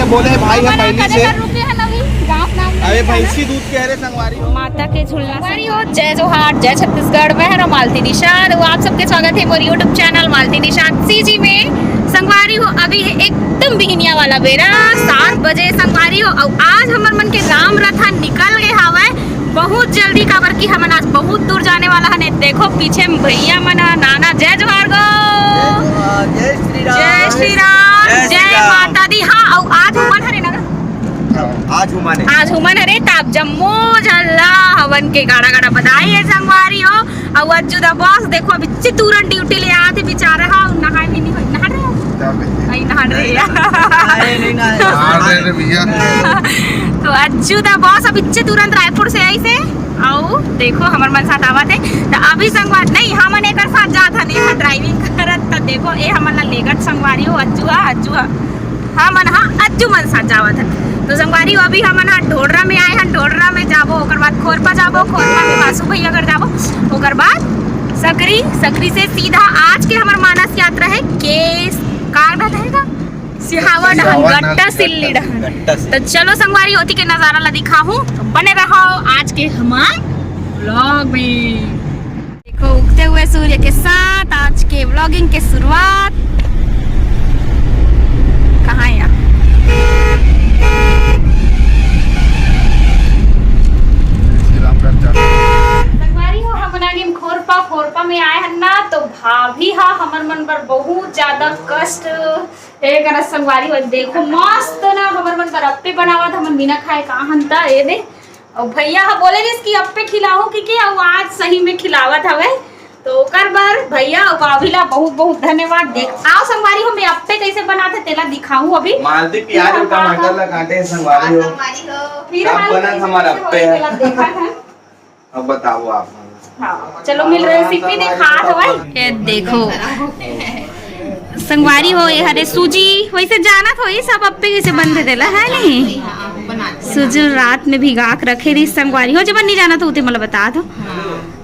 बोले भाई हम पहले से अरे अरे भैंसी दूध कह रहे संगवारी हो। माता के झूलना हो। जय जोहार, जय छत्तीसगढ़। मैं हूं मालती निषाद। आप सबके स्वागत है मेरे यूट्यूब चैनल मालती निषाद सीजी में। संगवारी हो अभी है एकदम बिहनिया वाला बेरा 7 बजे संगवारी हो। और आज हमार मन के राम रथा निकल गए हवा बहुत जल्दी काबर की हमन आज बहुत दूर जाने वाला है। देखो पीछे भैया मना नाना जय जोहार गो, जय श्री राम, जय श्री राम, जय माता दी। हाँ और आज हुमन हरे ना, आज हुमन हरे ताप जम्मू झल्ला हवन के गाड़ा गाड़ा बधाई है संगवारी हो। और अज्जू दा बॉस देखो अभी तुरंत ड्यूटी ले आते बेचारा। हाँ नहाए भी नहीं नहा रहे नहीं नहा रहे तो अज्जू दा बॉस अभी तुरंत रायपुर से आई से आओ देखो हमार मन साथ आवत है। तो अभी संगवार नहीं हमन एक साथ जात हन यहाँ ड्राइविंग करत। तो देखो ए हमन ला लेगत संगवारी हो अज्जू हमन हाँ अज्जू मन साथ जावत है। तो संगवारी हो अभी हमन हाँ ढोडरा में आए हैं, ढोडरा में जाबो ओकर बाद खोरपा जाबो, खोरपा में वासु भैया घर जाबो, ओकर बाद सकरी, सकरी से सीधा आज के हमार मानस यात्रा है केस कार रहेगा सिहावा डहन गट्टा सिल्ली डहन। तो चलो संगवारी होती के नजारा ला दिखाऊं, तो बने रहो आज के हमारे व्लॉग में। देखो उगते हुए सूर्य के साथ आज के व्लॉगिंग के शुरुआत कहाँ है यहाँ संगवारी हो हम बना खोरपा, खोरपा में आए हैं ना। तो भाभी हा हमर मन पर बहुत ज्यादा कष्ट एक संगवारी हो। देखो मस्त ना हमर मन पर अप्पे बनावत हमन बिना खाए कहाँ ता ये दे। और भैया हा बोले कि अप्पे खिलाओ कि और आज सही में खिलावत हवे। तो ओकर बार भैया और भाभी ला बहुत बहुत धन्यवाद। देख आओ संगवारी हो मैं अप्पे कैसे बनाते तेला दिखाऊं अभी। मालती प्याज और टमाटर ला काटे संगवारी हो फिर कब बना हमारा अप्पे है अब बताओ आप। हाँ चलो मिल रेसिपी दिखा दो। ये देखो संगवारी हो ये हरे सूजी वैसे जाना तो ये सब अप्पे कैसे बनते देला है नहीं। सूजी रात में भिगा के रखे रही संगवारी हो। जब नहीं जाना तो उते मतलब बता दो।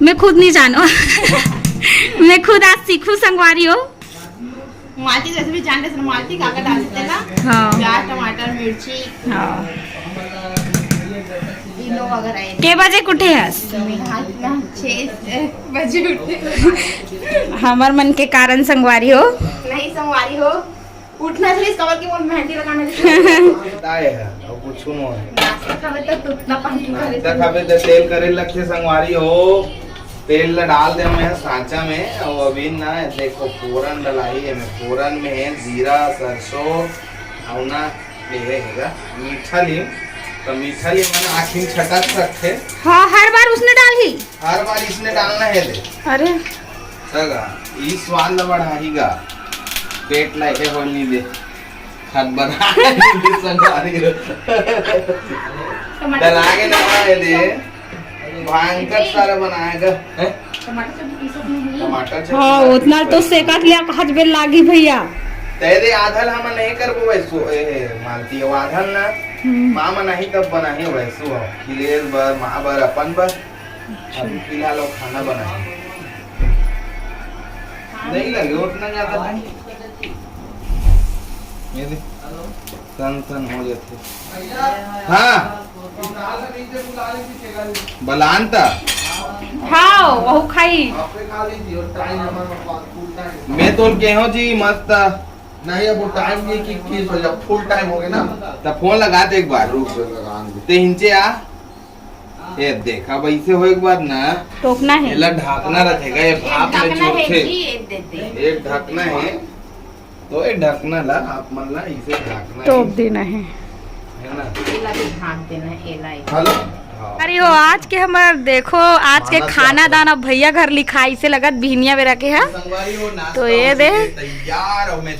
मैं खुद नहीं जानो मैं खुद आज सीखूं संगवारी हो। मालती की रेसिपी जानते हैं मालती का डालते हैं ना। हाँ प्याज टमाटर मिर्ची हाँ तीनों वगैरह के बजे उठे हस 6 बजे उठे हमार मन के कारण संगवारी हो नहीं संगवारी हो उठना चाहिए कवर की मोल मेहंदी लगाने चाहिए बताए है और कुछ नो है नाश्ता खावे तो उतना पानी करे नाश्ता खावे तो तेल करे लगते संगवारी हो। तेल ला डाल दे मैं सांचा में और अभी ना देखो फोरन डलाई है। मैं फोरन में है जीरा सरसों और ना ये हैगा मीठा लीम। तो मीठा लीम मैंने आखिर छटक सकते। हाँ हर बार उसने डाली हर बार इसने डालना है ले। अरे सगा ये स्वाद ला बढ़ाएगा पेट लाके होल नहीं दे खत बना संगवारी डलागे ना है दे भयंकर सारा बनाएगा टमाटर हाँ उतना तो सेकत लिया कहत बेल लागी भैया। तेरे आधल हम नहीं करबो वैसो मालती है आधल ना मामा नहीं तब बनाही वैसो खिलेल बर माँ बर अपन बर अभी फिलहाल वो खाना बनाए नहीं लगे उतना ज्यादा ये दे तन तन हो जाते। हाँ बलानता हाँ वो खाई मैं तो गेहूं जी मस्त नहीं अब वो टाइम नहीं कि जब फुल टाइम हो गया ना तब फोन लगा दे एक बार रुक से लगा ते हिंचे आ ये देखा वैसे हो एक बार ना टोकना है ये ढकना रखेगा ये भाप में ढकना है छोड़ते जी एक देते एक ढकना है तो ये ढकना ला आप मन ला इसे ढकना टोक देना है ना एला भी ढाक देना है एला हेलो अरे हो आज के हमार देखो आज के खाना दाना भैया घर लिखाई से लगत बिहनिया बेरा के है। तो ये दे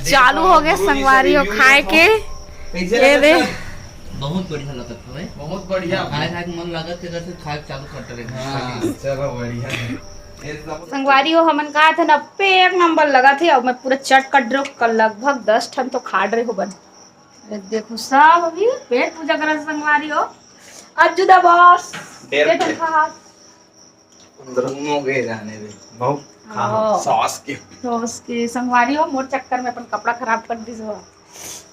चालू हो गए संगवारी हो खाए के ये दे बहुत बढ़िया लगत है बहुत बढ़िया खाए खाए मन लागत के से खाए चालू करते रहे। हाँ चलो बढ़िया संगवारी हो हमन कहा था ना पे एक नंबर लगा थे और मैं पूरा चट कट रो कल लगभग 10 टन तो खा रहे हो बन। देखो सब अभी पेट पूजा कर संगवारी हो अज्जू दा बॉस पेट खा अंदर हो गए जाने दे बहुत हाँ। सॉस के तो उसके संगवारी हो मोर चक्कर में अपन कपड़ा खराब कर दी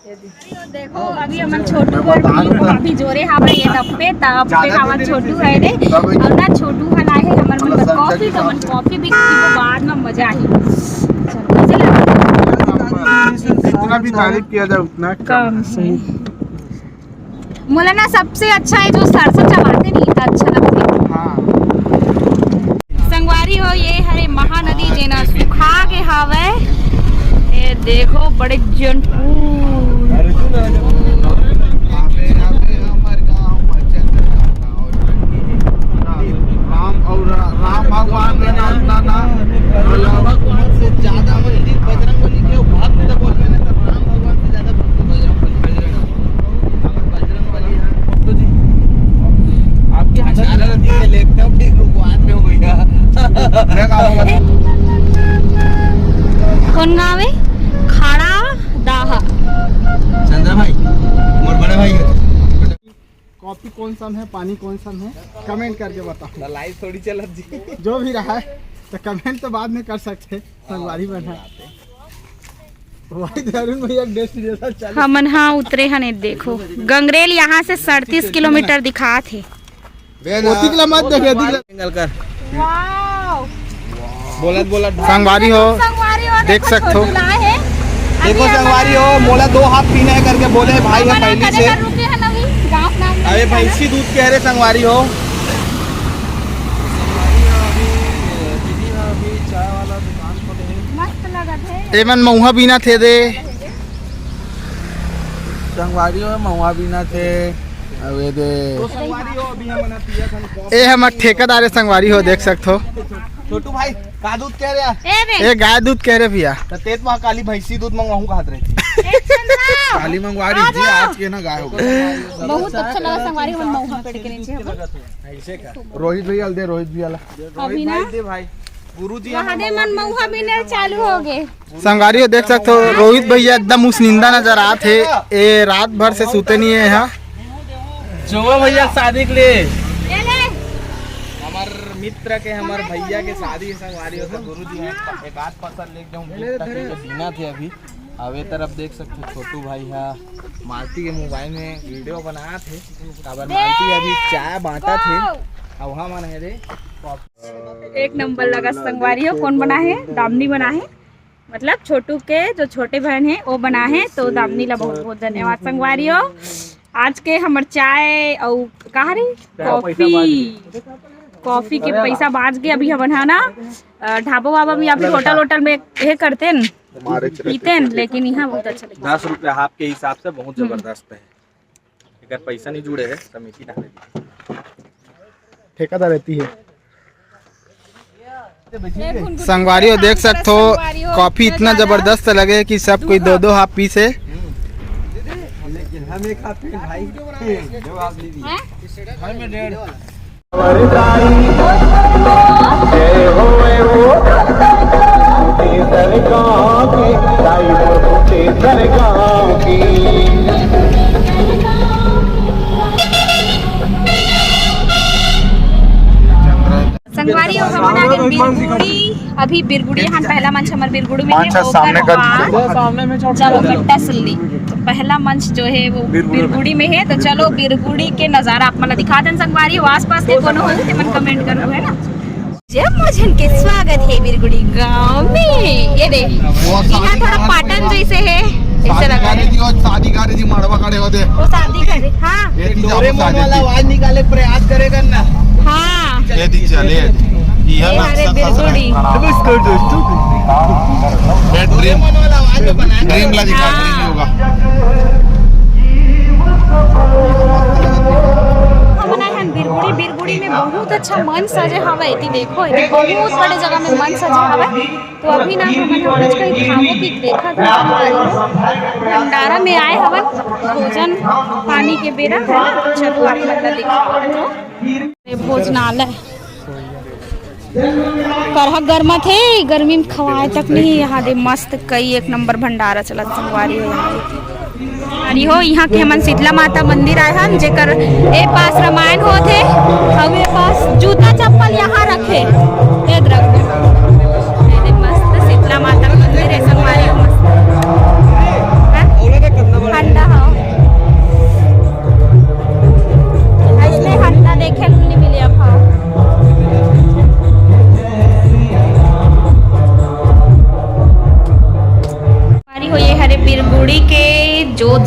देखो अभी हमन छोटू बर अभी जोरे हवे ये डब्बे तब पे हमन छोटू है रे और ना छोटू हलाए है हमर मन कॉफी तो मन कॉफी भी पीबो बाद में मजा आई। चल कैसे लगा जितना भी तारीफ किया जाए उतना कम से मोला ना सबसे अच्छा है जो सरसों चबाते नहीं था अच्छा लगता है। हाँ संगवारी हो ये हरे महानदी जेना सुखा के हवे ये देखो बड़े राम भगवान का नाम भगवान से ज्यादा बजरंग बली के भक्त तो बोल रहे हैं राम भगवान से ज्यादा भक्त बजरंग बली भक्त जी आपकी हजारा नदी में लेखता हूँ फिर भगवान में हो गया कौन गाँव है खड़ा दाहा चंद्र भाई मोर बड़े भाई कॉफी कौन सा है पानी कौन सा है कमेंट करके बताओ। लाइव थोड़ी चलत जी जो भी रहा है तो कमेंट तो बाद में कर सकते हैं। संगवारी बना वही अरुण भैया डेस्टिनेशन चल हमन हाँ उतरे हने देखो गंगरेल यहाँ से 37 किलोमीटर दिखा थे। दिखला मत देखे दिखला कर वाव बोलत संगवारी हो देख सकते हो। देखो संगवारी हो मोला 2 हाथ पीना है करके बोले भाई है पहले से अरे भैंसी दूध कह रहे संगवारी हो मस्त लगत है एमन महुआ बिना थे दे संगवारी हो महुआ बिना थे अवे दे ए हमर ठेकेदार संगवारी हो देख सकते हो। छोटू भाई का दूध कह रहे ए गाय दूध कह रहे भैया तो तेज वहाँ काली भैंसी दूध मंगवाऊँ कहत रही काली मंगवारी जी आज के ना गाय हो गई। बहुत अच्छा लगा संगवारी हम मौहा पेड़ के नीचे रोहित भैया दे रोहित भैया अभी ना दे भाई गुरुजी वहाँ दे मन मौहा बिना चालू हो गए। संगवारी हो देख सकते हो रोहित भैया एकदम उसनिंदा नजर आते है ए रात भर से सोते नहीं है यहाँ जो भैया शादी के लिए हमार मित्र के हमार भैया के शादी संगवारी हो तो गुरुजी हैं एक आध फसल लेके जाऊँ बिना थे अभी अवे तरफ देख सकते हो छोटू भाई है मालती के मोबाइल में वीडियो बनाया थे अगर मालती अभी चाय बांटा थे अब वहाँ मन है रे एक नंबर लगा संगवारी हो कौन बना है दामनी बना है मतलब छोटू के जो छोटे बहन है वो बना है तो दामनी ला बहुत बहुत धन्यवाद संगवारी हो। आज के हमार चाय और कहा रे कॉफी के पैसा बाज के अभी हम है ना ढाबा वाबा में या फिर होटल में ये करते हैं पीते हैं लेकिन यहाँ बहुत अच्छा लगता है। 10 रुपया हाफ के हिसाब से बहुत जबरदस्त है अगर पैसा नहीं जुड़े है समिति डाले ठेकेदार रहती है। संगवारी हो देख सकते हो कॉफी इतना जबरदस्त लगे कि सब कोई 2-2 हाफ पी से हम एक हाथ भाई जो आप लीजिए भाई में 1.5 संगवारी हो हम आगे बिरगुड़ी अभी बिरगुड़ी हम पहला मंच हमारे बिरगुड़ी में है सामने चलो गट्टा सुल्ली तो पहला मंच जो है वो बिरगुड़ी में है तो चलो बिरगुड़ी के नजारा आप मतलब दिखा दें संगवारी हो आस पास के कोनो हो तो मन कमेंट करो है ना जब मुझे के स्वागत है बिरगुड़ी गांव में ये दे यहाँ थोड़ा पाटन जैसे है ऐसे लगा है शादी करे जी मड़वा खड़े होते वो शादी करे हाँ डोरेमोन वाला आवाज निकाले प्रयास करेगा ना हाँ ये दी चले ये हरे बिरगुड़ी नमस्कार दोस्तों डोरेमोन वाला आवाज जो बनाया ड्रीम ला दिखा ड्रीम होगा बिरगुड़ी बिरगुड़ी में बहुत अच्छा मंच सजे हवा है देखो ये बहुत बड़े जगह में मंच सजे हवा तो अभी ना हमन कुछ कहीं खावो की देखा भंडारा में आए हवन भोजन पानी के बेरा है ना चलो आप मतलब दिखाओ तो भोजनालय करहा गर्मा थे गर्मी में खवाए तक नहीं यहाँ दे मस्त कई एक नंबर भंडारा चलत संगवारी हो अरे हो यहाँ के हमन शीतला माता मंदिर आए हम जेकर ए पास रामायण होते हम ए पास जूता चप्पल यहाँ रखे ये द्रव्य मस्त शीतला माता मंदिर है संगवारी मस्त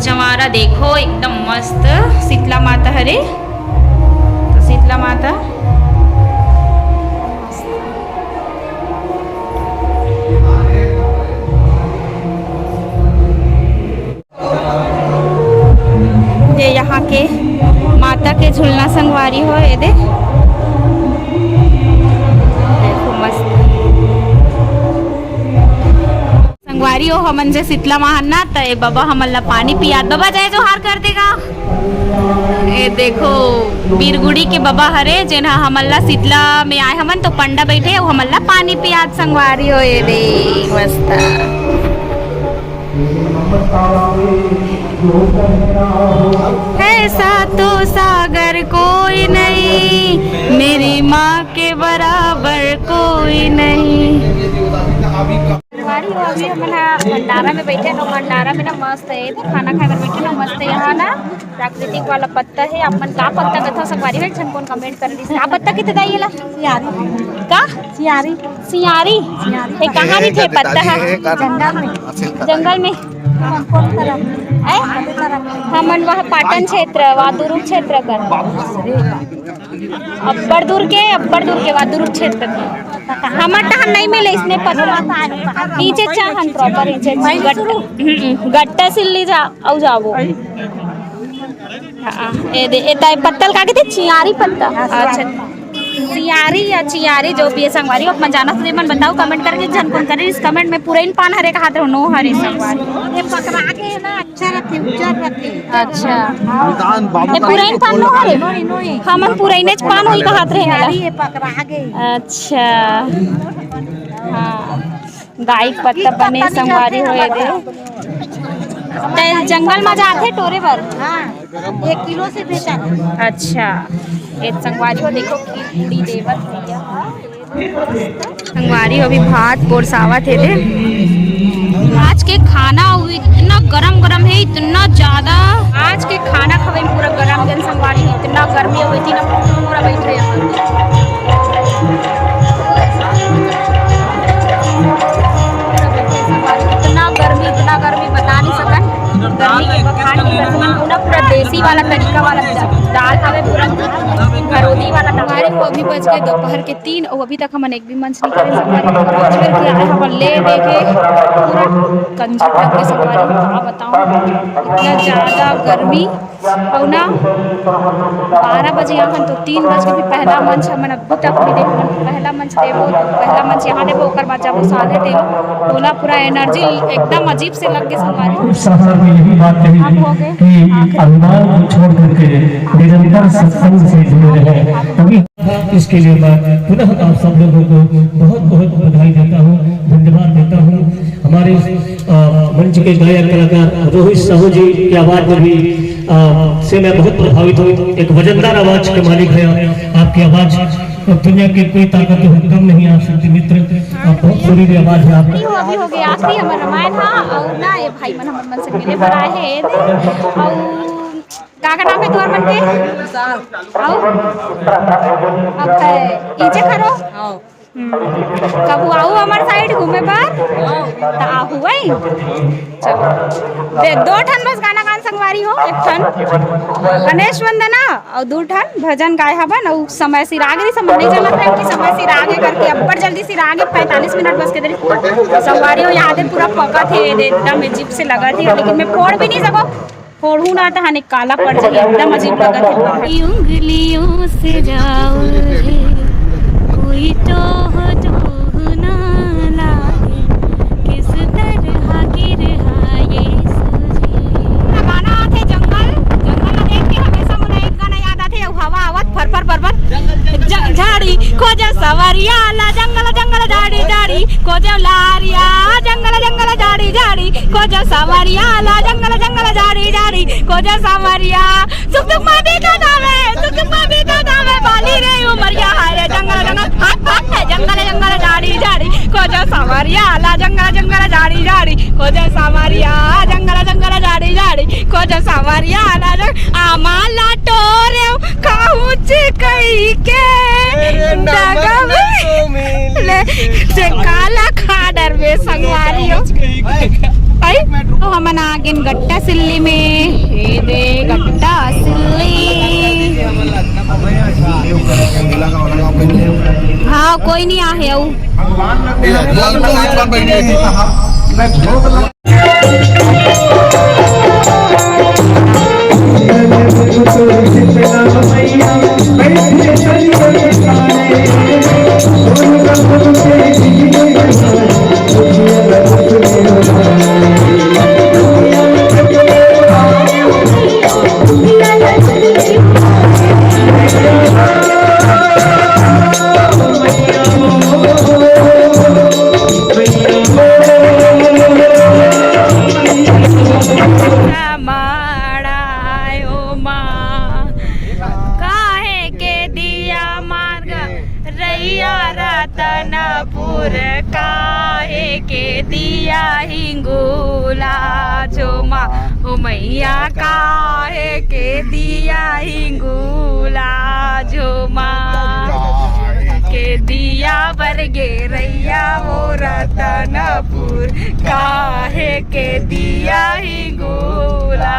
जमारा देखो एकदम मस्त शीतला माता हरे तो शीतला माता ये यहाँ के माता के झूलना संगवारी हो ये देखो मस्त संगवारी हो हमन से शीतला महाना तय बाबा हमन ला पानी पियात बाबा जाए जो हार कर देगा ये देखो बीरगुड़ी के बाबा हरे जेन हमन ला शीतला में आए हमन तो पंडा बैठे और हमन ला पानी पियात संगवारी हो ये दे मस्त ऐसा तो सागर कोई नहीं मेरी माँ के बराबर कोई नहीं। अभी हम भंडारा में बैठे ना भंडारा में ना मस्त है खाना खाकर बैठे ना मस्त है यहाँ ना प्राकृतिक वाला पत्ता है अपन का पत्ता कथा संगवारी है छन कौन कमेंट कर रही का पत्ता कितना दाइला का सियारी सियारी ये कहाँ नहीं थे पत्ता है जंगल में हमन वह पाटन क्षेत्र वादुरुक क्षेत्र कर अब्बड़ दूर के वादुरुक क्षेत्र के हमर तहन नहीं मिले इसने पत्ता नीचे चाहन प्रॉपर नीचे गट्टा सिल्ली जा औ जावो हां ए ताई पत्तल का कहते चियारी पत्ता अच्छा सियारी या चियारी जो भी है संगवारी अपन जाना तो मन बताओ कमेंट करके जन कौन करे इस कमेंट में पूरा इन पान हरे का हाथ नो हरे संगवारी ये पकड़ा के ना अच्छा रखे उज्जर रखे अच्छा ये पूरा इन पान नो हरे हम पूरा इनेच पान होई का हाथ रहेगा ये पकड़ा के अच्छा हां गाय पत्ता बने संगवारी होए दे जंगल में जाते टोरे पर हाँ 1 किलो से बेचा अच्छा एक संगवारी हो देखो पूरी देवत संगवारी अभी भात पोरसावत है दे आज के खाना इतना गरम गरम है इतना ज्यादा आज के खाना खवे पूरा गरम जन संगवारी इतना गर्मी हुई थी ना पूरा बैठ रहे इतना गर्मी बता नहीं सकन गर्मी के बखार पूरा पूरा देसी वाला तरीका वाला दाल हवे पूरा घरोदी वाला हमारे को अभी बज गए दोपहर के 3 और अभी तक हमन एक भी मंच नहीं करे मंच करके आए हम ले देके पूरा कंजर तक के सवारी का बताऊं इतना ज़्यादा गर्मी और ना 12 बजे यहाँ तो 3 बज के भी पहला मंच हमन अभी तक भी देखो पहला मंच देवो तो पहला मंच यहाँ देवो ओकर बाद जाबो साले टेलो बोला पूरा एनर्जी एकदम अजीब से लग के सवारी यही बात कही कि अभिमान को छोड़ करके निरंतर सत्संग से जुड़े रहे तभी इसके लिए मैं पुनः आप सब लोगों को बहुत बहुत बधाई देता हूँ धन्यवाद देता हूँ। हमारे मंच के गायक कलाकार रोहित साहू जी की आवाज में भी से मैं बहुत प्रभावित हूँ। एक वजनदार आवाज के मालिक है आपकी आवाज दुनिया की कोई ताकत कम नहीं आ सकती मित्र आप बहुत सुरीली आवाज है आपकी अभी हो गया आखिरी हमर रामायण हां और ना ये भाई मन हमर मन से मिले बड़ा है और का नाम है तोर मन के अब इजे करो कब आओ हमार साइड घूमे पर ता हुए चलो दे 2 ठन बस गाना गान संगवारी हो एक ठन गणेश वंदना और 2 ठन भजन गाए हबन और समय सिर आगे समझ नहीं चला था कि समय सिर आगे करके अब्बड़ जल्दी सिर आगे 45 मिनट बस के देरी संगवारी हो याद है पूरा पका थे एकदम अजीब से लगा थी लेकिन मैं फोड़ भी नहीं सको फोड़ू ना था हने काला पड़ जाए एकदम अजीब लगा था उंगलियों से जाओ रे कोई तो ना लागे किस तरह गिर ये गाना आते जंगल में देख के हमेशा मुझे एक गाना याद आते हवा आवत फर फर पर झाड़ी खोजा सवारिया ला जंगल जंगल झाड़ी झाड़ी खोजा लारिया जंगल जंगल झाड़ी झाड़ी खोजा सवारिया ला जंगल जंगल झाड़ी झाड़ी खोजा सवारिया सुख सुख मां बेटा दावे बाली रे उमरिया हाय जंगल जंगल जंगल जंगल झाड़ी झाड़ी खोजा सवारिया ला जंगल जंगल झाड़ी झाड़ी खोजा सवारिया जंगल जंगल झाड़ी झाड़ी खोजा सवारिया ला आमाला टोरे काहुच कई के ले से काला खाडर में संगवारी हो आई तो हमन नागिन गट्टा सिल्ली में हे दे गट्टा सिल्ली। हाँ कोई नहीं आहे आऊ रतनपुर काहे के दिया हिंगोला झोमा हो मैया काहे के दिया हिंगोला झोमा के दिया बरगे रैया हो रतनपुर काहे के दिया हिंगोला।